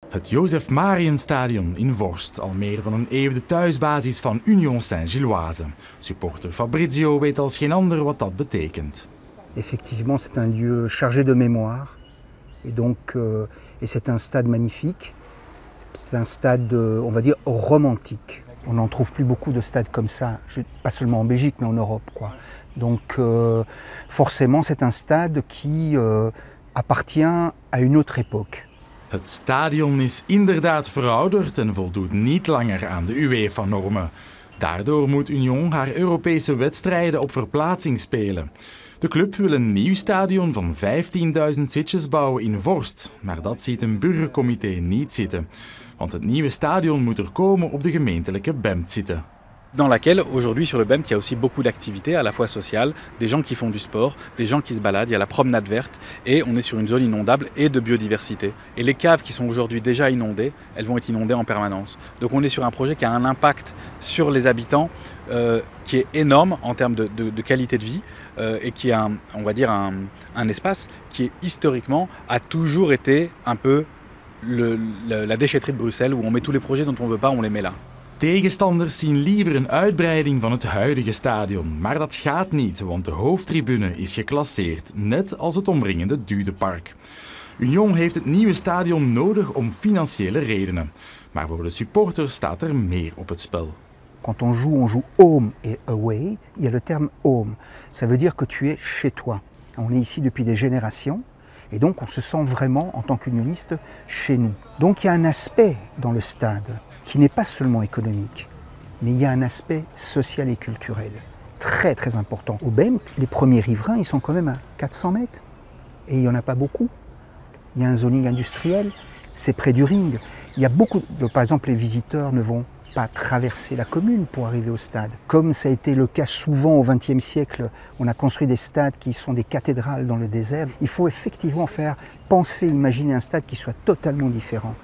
Het Joseph Marienstadion in Vorst, al meer dan een eeuw de thuisbasis van Union Saint-Gilloise. Supporter Fabrizio weet als geen ander wat dat betekent. Effectivement, c'est un lieu chargé de mémoire. Et donc, c'est un stade magnifique. C'est un stade, on va dire, romantique. On n'en trouve plus beaucoup de stades comme ça, pas seulement en Belgique, mais en Europe, quoi. Donc, forcément, c'est un stade qui appartient à une autre époque. Het stadion is inderdaad verouderd en voldoet niet langer aan de UEFA-normen. Daardoor moet Union haar Europese wedstrijden op verplaatsing spelen. De club wil een nieuw stadion van 15.000 zitjes bouwen in Vorst, maar dat ziet een burgercomité niet zitten. Want het nieuwe stadion moet er komen op de gemeentelijke Bemt zitten. Dans laquelle, aujourd'hui, sur le BEMT, il y a aussi beaucoup d'activités, à la fois sociales, des gens qui font du sport, des gens qui se baladent, il y a la promenade verte, et on est sur une zone inondable et de biodiversité. Et les caves qui sont aujourd'hui déjà inondées, elles vont être inondées en permanence. Donc on est sur un projet qui a un impact sur les habitants qui est énorme en termes de qualité de vie, et qui a, on va dire, un espace qui est historiquement a toujours été un peu la déchetterie de Bruxelles, où on met tous les projets dont on ne veut pas, on les met là. Tegenstanders zien liever een uitbreiding van het huidige stadion, maar dat gaat niet, want de hoofdtribune is geclasseerd, net als het omringende Dudepark. Union heeft het nieuwe stadion nodig om financiële redenen, maar voor de supporters staat er meer op het spel. Quand on joue home et away. Il y a le terme home. Ça veut dire que tu es chez toi. On est ici depuis des générations. Et donc on se sent vraiment, en tant qu'unioniste, chez nous. Donc il y a un aspect dans le stade qui n'est pas seulement économique, mais il y a un aspect social et culturel très très important. Au Bemt, les premiers riverains, ils sont quand même à 400 mètres. Et il n'y en a pas beaucoup. Il y a un zoning industriel, c'est près du ring. Il y a beaucoup par exemple, les visiteurs ne vont pas traverser la commune pour arriver au stade. Comme ça a été le cas souvent au XXe siècle, on a construit des stades qui sont des cathédrales dans le désert. Il faut effectivement faire penser, imaginer un stade qui soit totalement différent.